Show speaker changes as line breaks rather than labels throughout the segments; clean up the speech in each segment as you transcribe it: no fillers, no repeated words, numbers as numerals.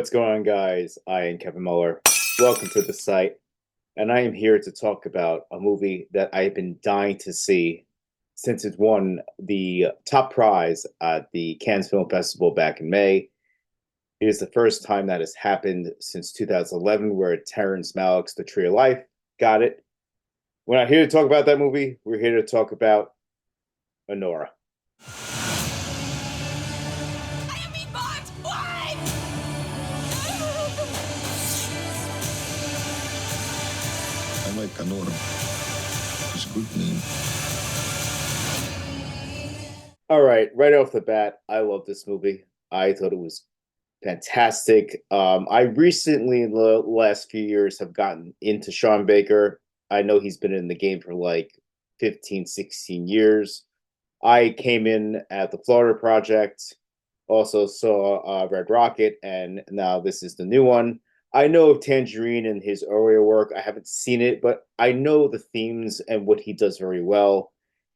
What's going on, guys? I am Kevin Muller. Welcome to the site, and I am here to talk about a movie that I've been dying to see since it won the top prize at the Cannes Film Festival back in May. It is the first time that has happened since 2011, where Terrence Malick's The Tree of Life got it. We're not here to talk about that movie. We're here to talk about Anora.
I like Anora. It's a good name.
All right off the bat, I love this movie. I thought it was fantastic. I recently, in the last few years, have gotten into Sean Baker. I know he's been in the game for like 15, 16 years. I came in at the Florida Project, also saw Red Rocket, and now this is the new one. I know of Tangerine and his earlier work. I haven't seen it, but I know the themes and what he does very well.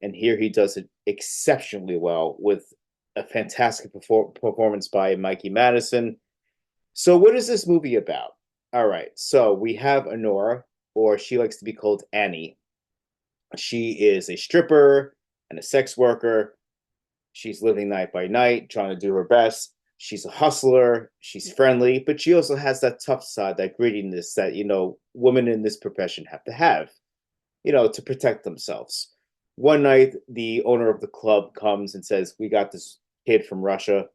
And here he does it exceptionally well with a fantastic performance by Mikey Madison. So, what is this movie about? All right, so we have Anora, or she likes to be called Annie. She is a stripper and a sex worker. She's living night by night, trying to do her best. She's a hustler. She's friendly, but she also has that tough side, that grittiness that, women in this profession have to have, to protect themselves. One night, the owner of the club comes and says, "We got this kid from Russia.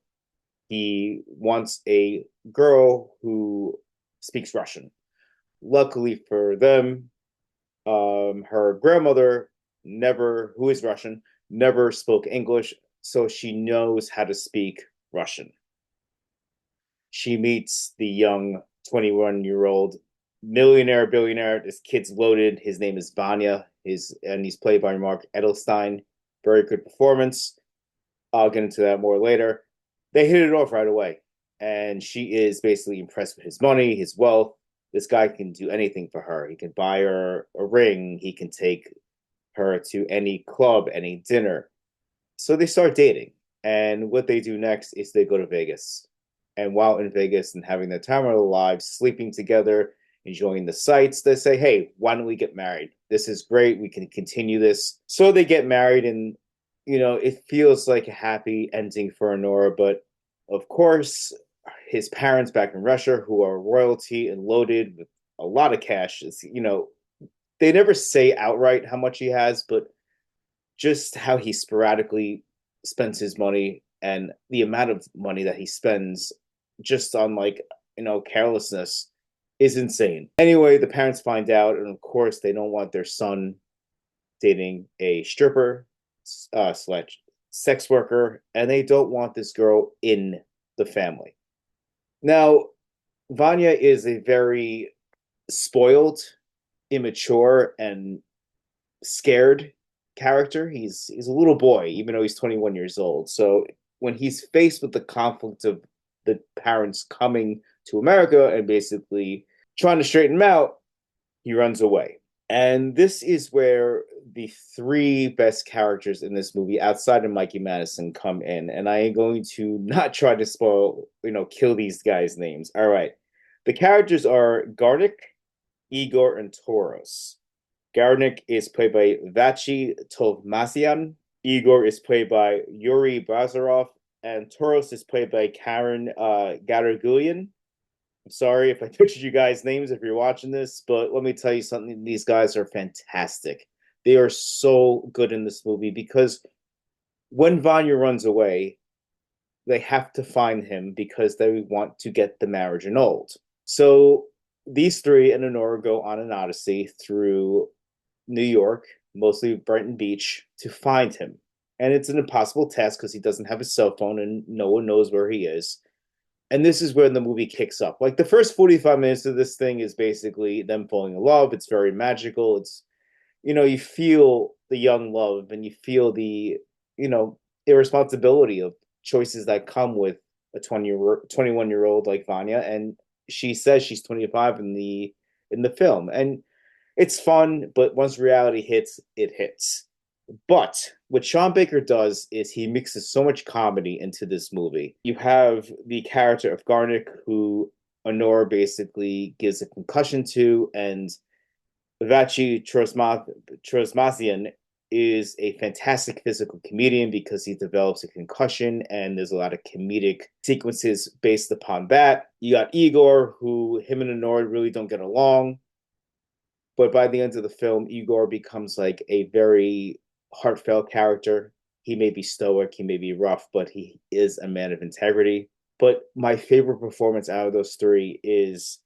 He wants a girl who speaks Russian." Luckily for them, her grandmother who is Russian, never spoke English, so she knows how to speak Russian. She meets the young 21-year-old millionaire, billionaire. This kid's loaded. His name is Vanya, and he's played by Mark Edelstein. Very good performance. I'll get into that more later. They hit it off right away, and she is basically impressed with his money, his wealth. This guy can do anything for her. He can buy her a ring. He can take her to any club, any dinner. So they start dating. And what they do next is they go to Vegas. And while in Vegas and having the time of their lives, sleeping together, enjoying the sights, they say, "Hey, why don't we get married? This is great. We can continue this." So they get married, and, it feels like a happy ending for Anora. But of course, his parents back in Russia, who are royalty and loaded with a lot of cash, they never say outright how much he has, but just how he sporadically spends his money and the amount of money that he spends just on, like, carelessness is insane. Anyway, the parents find out, and of course they don't want their son dating a stripper slash sex worker, and they don't want this girl in the family. Now, Vanya is a very spoiled, immature, and scared character. He's a little boy, even though he's 21 years old. So when he's faced with the conflict of the parents coming to America and basically trying to straighten him out, he runs away. And this is where the three best characters in this movie, outside of Mikey Madison, come in. And I am going to not try to spoil, kill these guys' names. All right. The characters are Garnik, Igor, and Toros. Garnik is played by Vachi Tovmasyan. Igor is played by Yuri Bazarov. And Toros is played by Karen Garagulian. I'm sorry if I butchered you guys' names if you're watching this, but let me tell you something. These guys are fantastic. They are so good in this movie because when Vanya runs away, they have to find him because they want to get the marriage annulled. So these three and Anora go on an odyssey through New York, mostly Brighton Beach, to find him. And it's an impossible task because he doesn't have a cell phone and no one knows where he is. And this is when the movie kicks up. Like, the first 45 minutes of this thing is basically them falling in love. It's very magical. It's, you feel the young love and you feel the, irresponsibility of choices that come with a 21-year-old like Vanya. And she says she's 25 in the film. And it's fun, but once reality hits, it hits. But what Sean Baker does is he mixes so much comedy into this movie. You have the character of Garnick, who Anora basically gives a concussion to, and Vachi Trosmasian is a fantastic physical comedian because he develops a concussion, and there's a lot of comedic sequences based upon that. You got Igor, who him and Anora really don't get along, but by the end of the film, Igor becomes like a very heartfelt character. He may be stoic, he may be rough, but he is a man of integrity. But my favorite performance out of those three is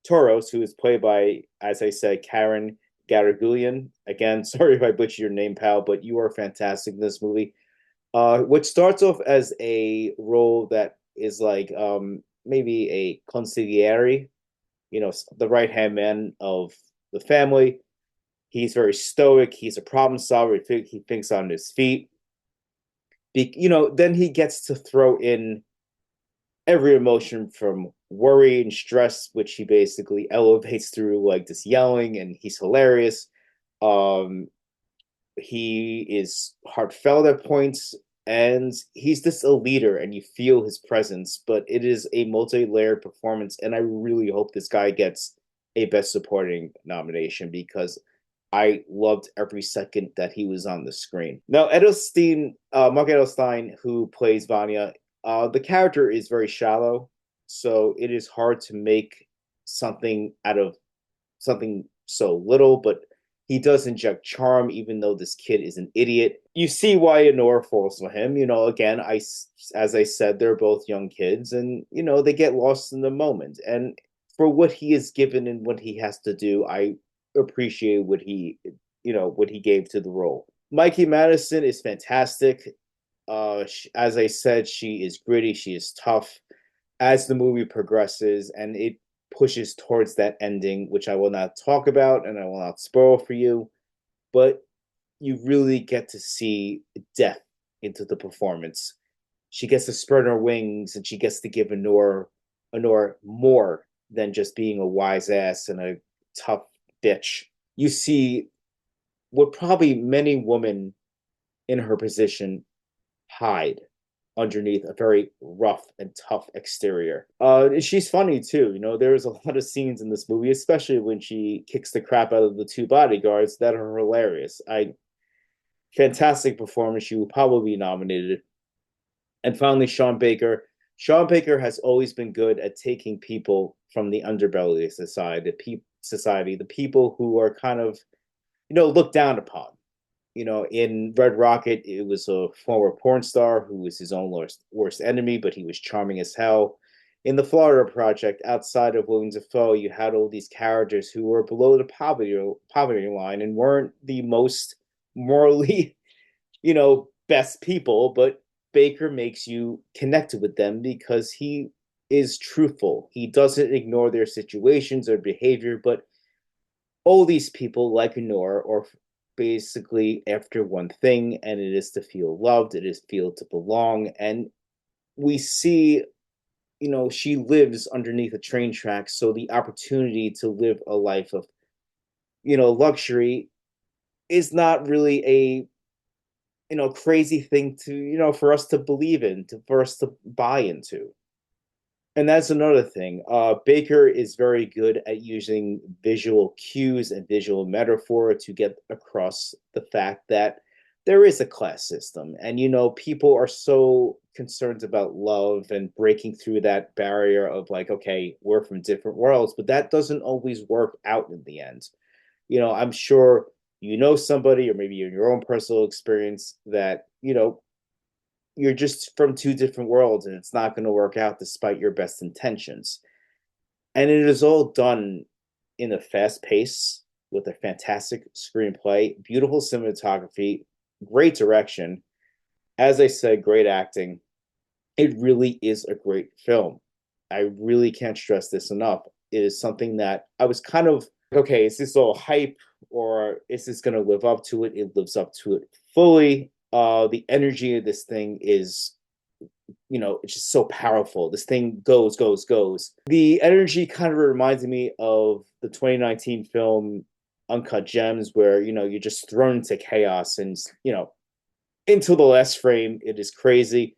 Toros, who is played by, as I said, Karen Garagulian. Again, sorry if I butchered your name, pal, but you are fantastic in this movie. Which starts off as a role that is like maybe a consigliere, the right hand man of the family. He's very stoic. He's a problem solver. He thinks on his feet. Then he gets to throw in every emotion from worry and stress, which he basically elevates through like this yelling, and he's hilarious. Um, he is heartfelt at points, and he's just a leader, and you feel his presence. But it is a multi-layered performance, and I really hope this guy gets a Best Supporting nomination because I loved every second that he was on the screen. Now, Mark Edelstein, who plays Vanya, the character is very shallow, so it is hard to make something out of something so little, but he does inject charm, even though this kid is an idiot. You see why Anora falls for him. Again, as I said, they're both young kids, and they get lost in the moment. And for what he is given and what he has to do, I appreciate what he gave to the role. Mikey Madison is fantastic. As I said, she is gritty, she is tough. As the movie progresses and it pushes towards that ending, which I will not talk about and I will not spoil for you, but you really get to see depth into the performance. She gets to spread her wings and she gets to give Honor more than just being a wise ass and a tough bitch. You see what probably many women in her position hide underneath a very rough and tough exterior. She's funny too. There's a lot of scenes in this movie, especially when she kicks the crap out of the two bodyguards, that are hilarious. Fantastic performance. She will probably be nominated. And finally, Sean Baker. Sean Baker has always been good at taking people from the underbelly of society, the people who are kind of, looked down upon. In Red Rocket, it was a former porn star who was his own worst enemy, but he was charming as hell. In the Florida Project, outside of William Dafoe, you had all these characters who were below the poverty line and weren't the most morally, best people, but Baker makes you connected with them because he is truthful. He doesn't ignore their situations or behavior, but all these people, like Anora, are basically after one thing, and it is to feel loved, it is feel to belong. And we see, she lives underneath a train track, so the opportunity to live a life of, luxury is not really a crazy thing to for us to believe in, for us to buy into. And that's another thing. Baker is very good at using visual cues and visual metaphor to get across the fact that there is a class system. And, people are so concerned about love and breaking through that barrier of like, okay, we're from different worlds, but that doesn't always work out in the end. I'm sure somebody, or maybe in your own personal experience, that, you're just from two different worlds and it's not going to work out despite your best intentions. And it is all done in a fast pace with a fantastic screenplay, beautiful cinematography, great direction. As I said, great acting. It really is a great film. I really can't stress this enough. It is something that I was kind of, okay, is this all hype or is this going to live up to it? It lives up to it fully. The energy of this thing is, it's just so powerful. This thing goes, goes, goes. The energy kind of reminds me of the 2019 film Uncut Gems, where, you're just thrown into chaos and, into the last frame. It is crazy.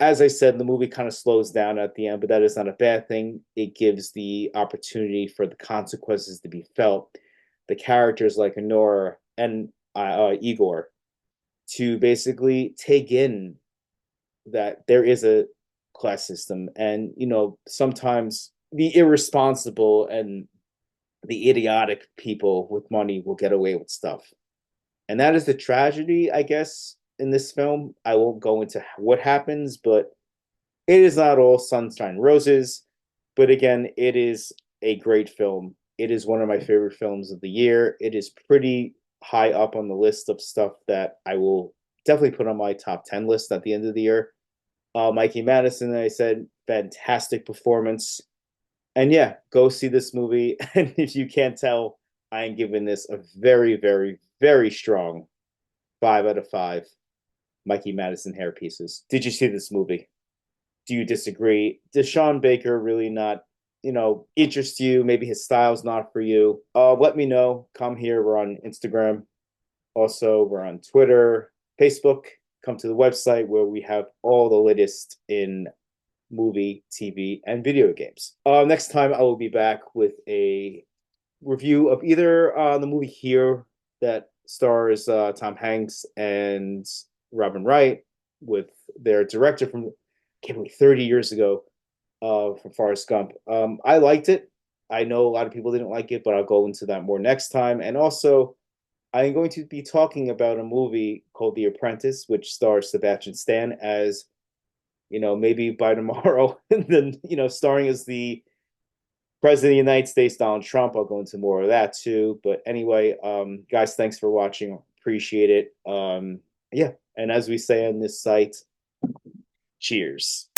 as I said, the movie kind of slows down at the end, but that is not a bad thing. It gives the opportunity for the consequences to be felt. The characters like Anora and Igor to basically take in that there is a class system, and sometimes the irresponsible and the idiotic people with money will get away with stuff, and that is the tragedy, I guess, in this film. I won't go into what happens, but it is not all sunshine and roses. But again, it is a great film. It is one of my favorite films of the year. It is pretty high up on the list of stuff that I will definitely put on my top 10 list at the end of the year. Mikey Madison, I said, fantastic performance. And yeah, go see this movie. And if you can't tell, I am giving this a very, very, very strong 5 out of 5 Mikey Madison hair pieces. Did you see this movie? Do you disagree? Does Sean Baker really not, interest you? Maybe his style's not for you. Let me know. Come here. We're on Instagram. Also, we're on Twitter, Facebook. Come to the website where we have all the latest in movie, TV, and video games. Next time, I will be back with a review of either the movie Here that stars Tom Hanks and Robin Wright with their director from, can't believe, 30 years ago, from Forrest Gump. I liked it. I know a lot of people didn't like it, but I'll go into that more next time. And also, I'm going to be talking about a movie called The Apprentice, which stars Sebastian Stan as, maybe by tomorrow, and then, starring as the President of the United States, Donald Trump. I'll go into more of that too. But anyway, guys, thanks for watching. Appreciate it. Yeah. And as we say on this site, cheers.